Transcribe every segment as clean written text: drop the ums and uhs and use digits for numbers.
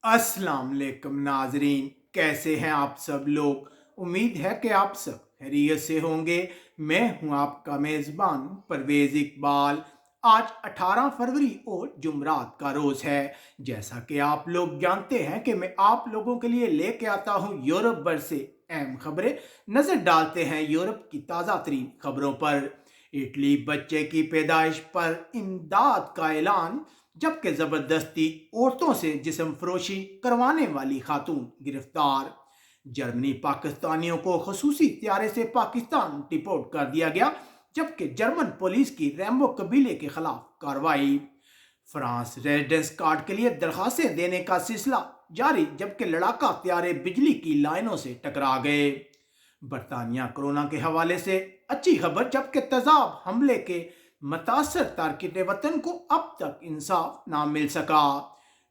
अस्सलाम वालेकुम नाजरीन, कैसे हैं आप सब लोग। उम्मीद है कि आप सब खैरियत से होंगे। मैं हूं आपका मेज़बान परवेज़ इकबाल। आज 18 फरवरी और जुमरात का रोज़ है। जैसा कि आप लोग जानते हैं कि मैं आप लोगों के लिए लेके आता हूं यूरोप भर से अहम खबरें। नज़र डालते हैं यूरोप की ताज़ा तरीन खबरों पर। इटली बच्चे की पैदाइश पर इमदाद का ऐलान, जबकि जबरदस्ती औरतों से जिस्म फरोशी करवाने वाली खातून गिरफ्तार। जर्मनी पाकिस्तानियों को खसूसी त्यारे से पाकिस्तान डिपोर्ट कर दिया गया, जबकि जर्मन पुलिस की रैम्बो कबीले के खिलाफ कार्रवाई। फ्रांस रेजिडेंस कार्ड के लिए दरखास्तें देने का सिलसिला जारी, जबकि लड़ाका त्यारे बिजली की लाइनों से टकरा गए। बरतानिया कोरोना के हवाले से अच्छी खबर, जबकि तेजाब हमले के मुतासर तारकिन वतन को अब तक इंसाफ ना मिल सका।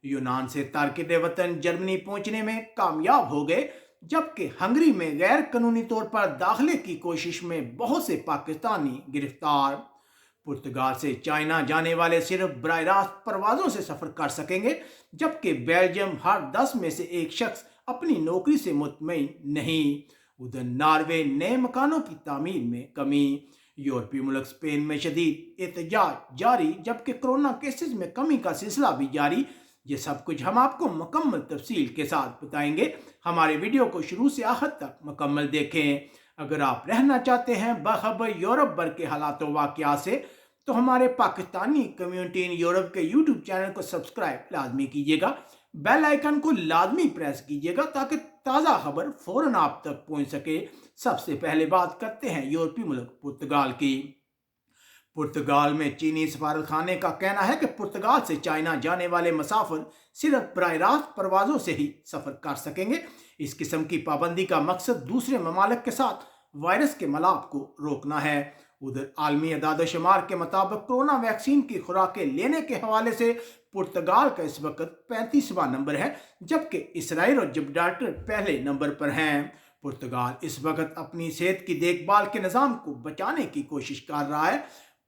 यूनान से तारकिन वतन जर्मनी पहुंचने में कामयाब हो गए, जबकि हंगरी में गैर कानूनी तौर पर दाखिले की कोशिश में बहुत से पाकिस्तानी गिरफ्तार। पुर्तगाल से चाइना जाने वाले सिर्फ बराह रास्त परवाजों से सफर कर सकेंगे, जबकि बेल्जियम हर 10 में से एक शख्स अपनी नौकरी से मुतमईन नहीं। उधर नॉर्वे नए मकानों की तामीर में कमी। यूरोपीय मुल्क स्पेन में शदीद एहतजाज जारी, जबकि कोरोना केसेस में कमी का सिलसिला भी जारी। ये सब कुछ हम आपको मुकम्मल तफसील के साथ बताएंगे। हमारे वीडियो को शुरू से आखिर तक मुकम्मल देखें। अगर आप रहना चाहते हैं बाखबर यूरोप भर के हालात वाक़यात से, तो हमारे पाकिस्तानी कम्युनिटी इन यूरोप के यूट्यूब चैनल को सब्सक्राइब लाजमी कीजिएगा। बेल आइकन को लाजमी प्रेस कीजिएगा ताकि ताज़ा खबर फ़ौरन आप तक पहुंच सके। सबसे पहले बात करते हैं यूरोपीय मुल्क पुर्तगाल की। पुर्तगाल में चीनी सफारत खाने का कहना है कि पुर्तगाल से चाइना जाने वाले मुसाफिर सिर्फ बराह रास्त परवाजों से ही सफर कर सकेंगे। इस किस्म की पाबंदी का मकसद दूसरे ममालिक के साथ वायरस के मलाप को रोकना है। उधर आलमी अदाद शुमार के मुताबिक कोरोना वैक्सीन की खुराकें लेने के हवाले से पुर्तगाल का इस वक्त 35वां नंबर है, जबकि इसराइल और जिब्राल्टर पहले नंबर पर हैं। पुर्तगाल इस वक्त अपनी सेहत की देखभाल के निज़ाम को बचाने की कोशिश कर रहा है।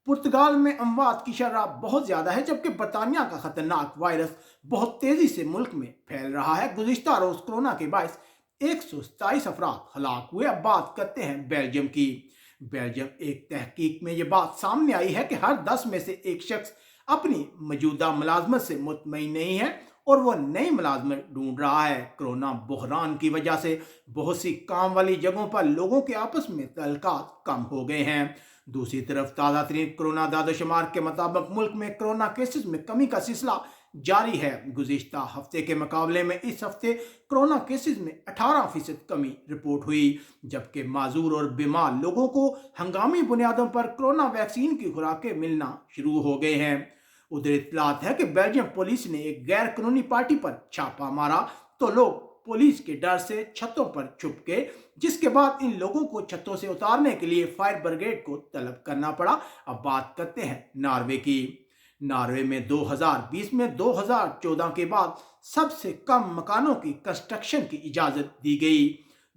पुर्तगाल में अमवात की शरह बहुत ज़्यादा है, जबकि बरतानिया का खतरनाक वायरस बहुत तेज़ी से मुल्क में फैल रहा है। गुज़िश्ता रोज़ कोरोना के बायस 127 अफराद हलाक हुए। अब बात करते हैं बेल्जियम की। बेल्जियम एक तहकीक में ये बात सामने आई है कि हर 10 में से एक शख्स अपनी मौजूदा मुलाजमत से मुतमईन नहीं है और वह नई मुलाजमत ढूंढ रहा है। कोरोना बहरान की वजह से बहुत सी काम वाली जगहों पर लोगों के आपस में तल्लुकात कम हो गए हैं। दूसरी तरफ ताज़ा तरीन कोरोना दादोशुमार के मुताबिक मुल्क में कोरोना केसेस में कमी का सिलसिला जारी है। गुज़िश्ता हफ्ते के मुकाबले में इस हफ्ते कोरोना केसेस में 18% कमी रिपोर्ट हुई, जबकि माजूर और बीमार लोगों को हंगामी बुनियादों पर कोरोना वैक्सीन की खुराकें मिलना शुरू हो गए हैं। उधर इत्तलात है कि बेल्जियम पुलिस ने एक गैर कानूनी पार्टी पर छापा मारा तो लोग पुलिस के डर से छतों पर छुप गए, जिसके बाद इन लोगों को छतों से उतारने के लिए फायर ब्रिगेड को तलब करना पड़ा। अब बात करते हैं नॉर्वे की। नॉर्वे में 2020 में 2014 के बाद सबसे कम मकानों की कंस्ट्रक्शन की इजाज़त दी गई।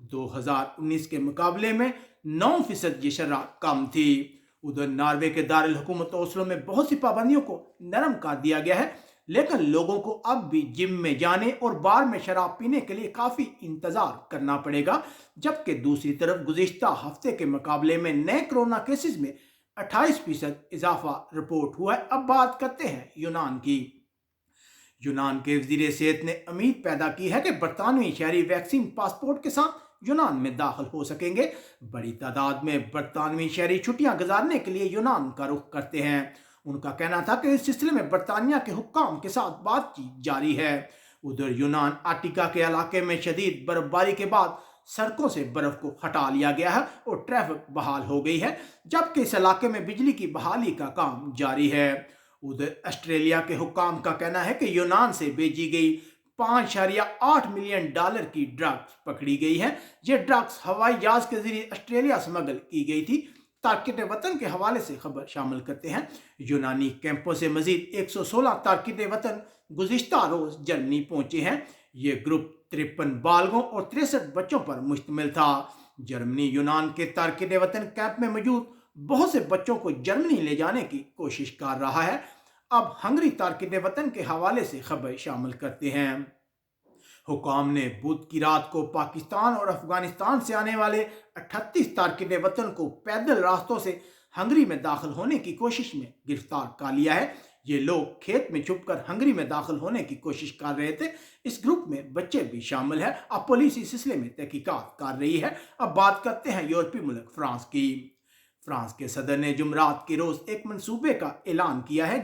2019 के मुकाबले में 9% ये शरह कम थी। उधर नॉर्वे के दारुल हुकूमत ओस्लो में बहुत सी पाबंदियों को नरम कर दिया गया है, लेकिन लोगों को अब भी जिम में जाने और बार में शराब पीने के लिए काफ़ी इंतज़ार करना पड़ेगा। जबकि दूसरी तरफ गुज़िश्ता हफ्ते के मुकाबले में नए कोरोना केसेस में 28% इजाफा रिपोर्ट हुआ है। अब बात करते हैं यूनान की। यूनान के वज़ीर सेहत ने उम्मीद पैदा की है कि बरतानवी शहरी वैक्सीन पासपोर्ट के साथ यूनान में दाखिल हो सकेंगे। बड़ी तादाद में बरतानवी शहरी छुट्टियां गुजारने के लिए यूनान का रुख करते हैं। उनका कहना था कि इस सिलसिले में बरतानिया के हुक्काम के साथ बातचीत जारी है। उधर यूनान आटिका के इलाके में शदीद बर्फबारी के बाद सड़कों से बर्फ को हटा लिया गया है और ट्रैफिक बहाल हो गई है, जबकि इस इलाके में बिजली की बहाली का काम जारी है। उधर ऑस्ट्रेलिया के हुक्काम का कहना है कि यूनान से भेजी गई 5.8 मिलियन डॉलर की ड्रग्स पकड़ी गई है। ये ड्रग्स हवाई जहाज के जरिए ऑस्ट्रेलिया स्मगल की गई थी। तारकिन वतन के हवाले से खबर शामिल करते हैं। यूनानी कैंपों से मजीद 116 तारकिन वतन गुज़िश्ता रोज जर्मनी पहुंचे हैं। ये ग्रुप 53 बालगों और 63 बच्चों पर मुश्तमिल था। जर्मनी यूनान के तारकिन वतन कैंप में मौजूद बहुत से बच्चों को जर्मनी ले जाने की कोशिश कर रहा है। अब हंगरी तारकिन वतन के हवाले से खबर शामिल करते हैं। حکام نے بدھ کی رات کو پاکستان اور افغانستان سے آنے والے 38 تارکین وطن کو پیدل راستوں سے ہنگری میں داخل ہونے کی کوشش میں گرفتار کر لیا ہے۔ یہ لوگ کھیت میں چھپ کر ہنگری میں داخل ہونے کی کوشش کر رہے تھے۔ اس گروپ میں بچے بھی شامل ہیں۔ اب پولیس اس سلسلے میں تحقیقات کر رہی ہے۔ اب بات کرتے ہیں یورپی ملک فرانس کی۔ فرانس کے صدر نے جمعرات کے روز ایک منصوبے کا اعلان کیا ہے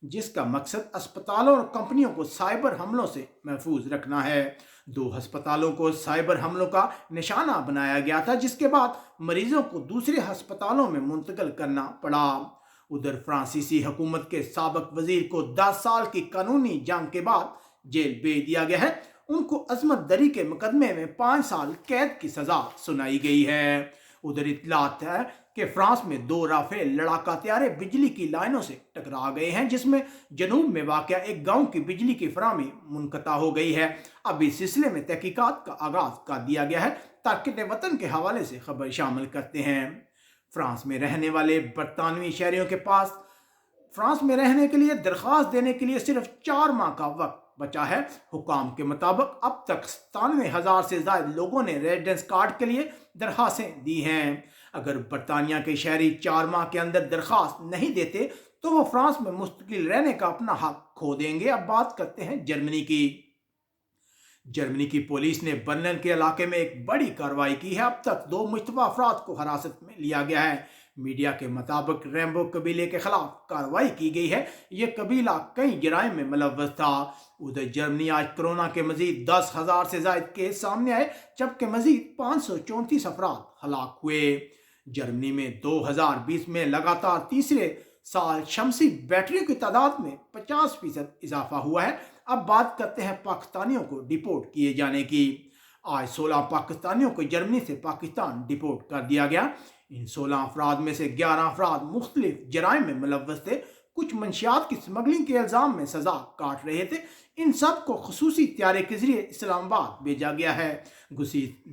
جس کا مقصد اسپتالوں اور کمپنیوں کو سائبر حملوں سے محفوظ رکھنا ہے۔ 2 ہسپتالوں کو سائبر حملوں کا نشانہ بنایا گیا تھا، جس کے بعد مریضوں کو دوسرے ہسپتالوں میں منتقل کرنا پڑا۔ ادھر فرانسیسی حکومت کے سابق وزیر کو 10 سال کی قانونی جنگ کے بعد جیل بھیج دیا گیا ہے۔ ان کو عصمت دری کے مقدمے میں 5 سال قید کی سزا سنائی گئی ہے۔ ادھر اطلاعات ہے کہ فرانس میں 2 رافیل لڑاکا طیارے بجلی کی لائنوں سے ٹکرا گئے ہیں، جس میں جنوب میں واقع ایک گاؤں کی بجلی کی فراہمی منقطع ہو گئی ہے۔ اب اس سلسلے میں تحقیقات کا آغاز کر دیا گیا ہے۔ تارکین وطن کے حوالے سے خبر شامل کرتے ہیں۔ فرانس میں رہنے والے برطانوی شہریوں کے پاس فرانس میں رہنے کے لیے درخواست دینے کے لیے صرف 4 ماہ کا وقت بچا ہے۔ حکام کے مطابق اب تک 97,000 سے زائد لوگوں نے ریزیڈنس کارڈ کے لیے درخواستیں دی ہیں۔ اگر برطانیہ کے شہری 4 ماہ کے اندر درخواست نہیں دیتے تو وہ فرانس میں مستقل رہنے کا اپنا حق کھو دیں گے۔ اب بات کرتے ہیں جرمنی کی۔ جرمنی کی پولیس نے برلن کے علاقے میں ایک بڑی کارروائی کی ہے۔ اب تک 2 مشتبہ افراد کو حراست میں لیا گیا ہے۔ میڈیا کے مطابق ریمبو قبیلے کے خلاف کارروائی کی گئی ہے۔ یہ قبیلہ کئی جرائم میں ملوث تھا۔ ادھر جرمنی آج کرونا کے مزید 10,000 سے زائد کیس سامنے آئے، جبکہ مزید 534 افراد ہلاک ہوئے۔ جرمنی میں 2020 میں لگاتار تیسرے سال شمسی بیٹریوں کی تعداد میں 50% اضافہ ہوا ہے۔ اب بات کرتے ہیں پاکستانیوں کو ڈیپورٹ کیے جانے کی۔ آج 16 پاکستانیوں کو جرمنی سے پاکستان ڈیپورٹ کر دیا گیا۔ ان 16 افراد میں سے 11 افراد مختلف جرائم میں ملوث تھے۔ کچھ منشیات کی سمگلنگ کے الزام میں سزا کاٹ رہے تھے۔ ان سب کو خصوصی طیارے کے ذریعے اسلام آباد بھیجا گیا ہے۔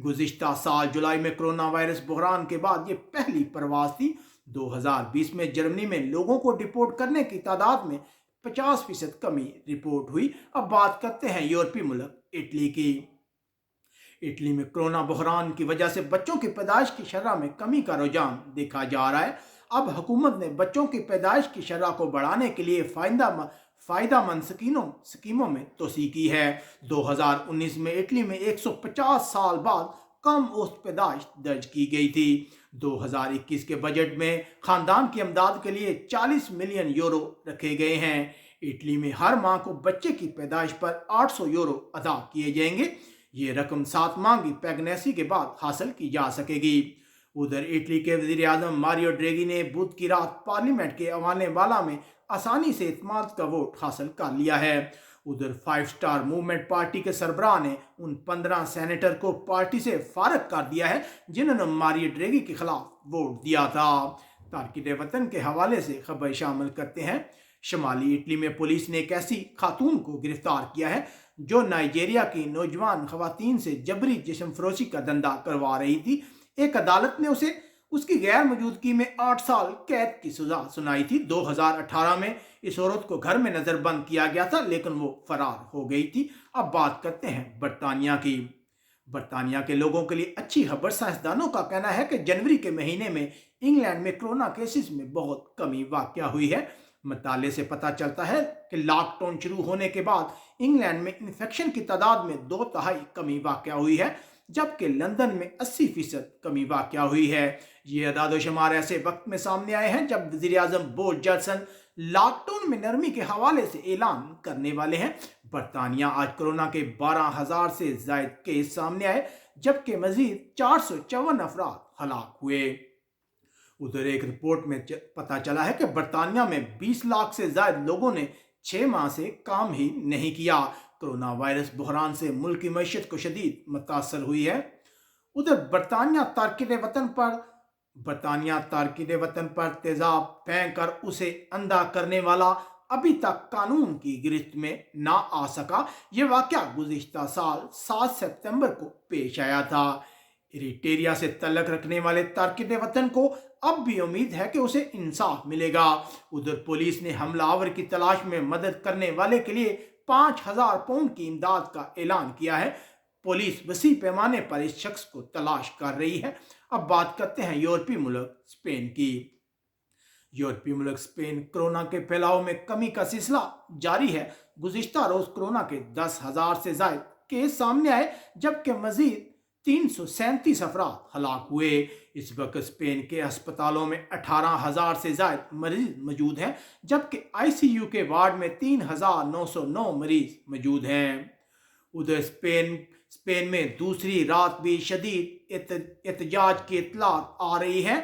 گزشتہ سال جولائی میں کرونا وائرس بحران کے بعد یہ پہلی پرواز تھی۔ 2020 میں جرمنی میں لوگوں کو ڈیپورٹ کرنے کی تعداد میں 50% کمی رپورٹ ہوئی۔ اب بات کرتے ہیں یورپی ملک اٹلی کی۔ اٹلی میں کرونا بحران کی وجہ سے بچوں کی پیدائش کی شرح میں کمی کا رجحان دیکھا جا رہا ہے۔ اب حکومت نے بچوں کی پیدائش کی شرح کو بڑھانے کے لیے فائدہ مند سکیموں میں توسیع کی ہے۔ 2019 میں اٹلی میں 150 سال بعد کم اوسط پیدائش درج کی گئی تھی۔ 2021 کے بجٹ میں خاندان کی امداد کے لیے 40 ملین یورو رکھے گئے ہیں۔ اٹلی میں ہر ماہ کو بچے کی پیدائش پر 800 یورو ادا کیے جائیں گے۔ یہ رقم 7 ماہ کی پیگنیسی کے بعد حاصل کی جا سکے گی۔ ادھر اٹلی کے وزیر اعظم ماریو ڈریگی نے بدھ کی رات پارلیمنٹ کے ایوان بالا میں آسانی سے اعتماد کا ووٹ حاصل کر لیا ہے۔ ادھر 5 اسٹار موومنٹ پارٹی کے سربراہ نے ان 15 سینیٹر کو پارٹی سے فارغ کر دیا ہے جنہوں نے ماریو ڈریگی کے خلاف ووٹ دیا تھا۔ تارکین وطن کے حوالے سے خبر شامل کرتے ہیں۔ شمالی اٹلی میں پولیس نے ایک ایسی خاتون کو گرفتار کیا ہے جو نائجیریا کی نوجوان خواتین سے جبری جسم فروشی کا دھندا کروا رہی تھی۔ ایک عدالت نے اسے اس کی غیر موجودگی میں 8 سال قید کی سزا سنائی تھی۔ 2018 میں اس عورت کو گھر میں نظر بند کیا گیا تھا، لیکن وہ فرار ہو گئی تھی۔ اب بات کرتے ہیں برطانیہ کی۔ برطانیہ کے لوگوں کے لیے اچھی خبر۔ سائنسدانوں کا کہنا ہے کہ جنوری کے مہینے میں انگلینڈ میں کرونا کیسز میں بہت کمی واقع ہوئی ہے۔ مطالعے سے پتہ چلتا ہے کہ لاک ڈاؤن شروع ہونے کے بعد انگلینڈ میں انفیکشن کی تعداد میں 2/3 کمی واقع ہوئی ہے، جبکہ لندن میں 80% کمی واقع ہوئی ہے۔ یہ اعداد و شمار ایسے وقت میں سامنے آئے ہیں جب وزیر اعظم بورس جانسن لاک ڈاؤن میں نرمی کے حوالے سے اعلان کرنے والے ہیں۔ برطانیہ آج کرونا کے 12,000 سے زائد کیس سامنے آئے، جبکہ مزید 454 افراد ہلاک ہوئے۔ ادھر ایک رپورٹ میں پتہ چلا ہے کہ برطانیہ میں 20 لاکھ سے زائد لوگوں نے 6 ماہ سے کام ہی نہیں کیا۔ کرونا وائرس بحران سے ملک کی معیشت کو شدید متاثر ہوئی ہے۔ ادھر برطانیہ تارکین وطن پر تیزاب پھینک کر اسے اندھا کرنے والا ابھی تک قانون کی گرفت میں نہ آ سکا۔ یہ واقعہ گزشتہ سال 7 ستمبر کو پیش آیا تھا۔ ایریٹریا سے تعلق رکھنے والے تارکین وطن کو اب بھی امید ہے کہ اسے انصاف ملے گا۔ ادھر پولیس نے حملہ آور کی تلاش میں مدد کرنے والے کے لیے 5,000 पाउंड की इमदाद का ऐलान किया है। पुलिस वसी पैमाने पर इस शख्स को तलाश कर रही है। अब बात करते हैं यूरोपीय मुल्क स्पेन की। यूरोपीय मुल्क स्पेन कोरोना के फैलाव में कमी का सिलसिला जारी है। गुज़िश्ता रोज कोरोना के 10,000 से ज्यादा केस सामने आए, जबकि मजीद 337 अफराद हलाक हुए। इस वक्त स्पेन के अस्पतालों में 18,000 से ज्यादा मरीज मौजूद हैं, जबकि आईसीयू के वार्ड में 3,909 मरीज मौजूद हैं। उधर स्पेन में दूसरी रात भी शदीद एहतजाज की इत्तलात आ रही है।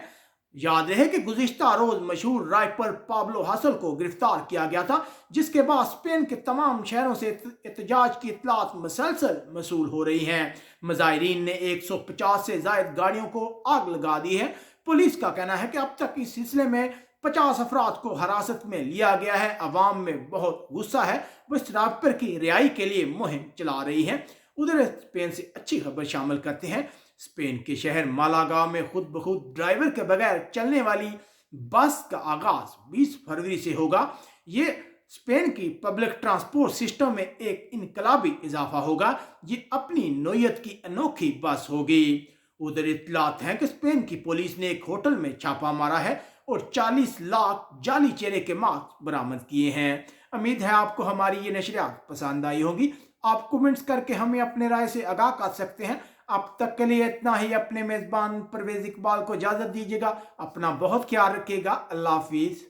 याद रहे कि गुज़िश्ता रोज मशहूर रैपर पाब्लो हासल को गिरफ्तार किया गया था, जिसके बाद स्पेन के तमाम शहरों से एहतजाज की इत्तलात मुसलसल मसूल हो रही हैं। मुजाहिरीन ने 150 से ज्यादा गाड़ियों को आग लगा दी है। पुलिस का कहना है कि अब तक इस सिलसिले में 50 अफराद को हिरासत में लिया गया है। अवाम में बहुत गुस्सा है, वो इस रैपर की रिहाई के लिए मुहिम चला रही है। उधर स्पेन से अच्छी खबर शामिल करते हैं। स्पेन के शहर मालागा में खुद ब खुद ड्राइवर के बगैर चलने वाली बस का आगाज 20 फरवरी से होगा। ये स्पेन की पब्लिक ट्रांसपोर्ट सिस्टम में एक इनकलाबी इजाफा होगा। ये अपनी नोयत की अनोखी बस होगी। उधर इत्तलात हैं कि स्पेन की पुलिस ने एक होटल में छापा मारा है और 40 लाख जाली चेहरे के मास्क बरामद किए हैं। उम्मीद है आपको हमारी ये नशरियात पसंद आई होगी। आप कमेंट्स करके हमें अपने राय से आगाह कर सकते हैं। अब तक के लिए इतना ही। अपने मेज़बान परवेज़ इकबाल को इजाज़त दीजिएगा। अपना बहुत ख्याल रखिएगा। अल्लाह हाफिज़।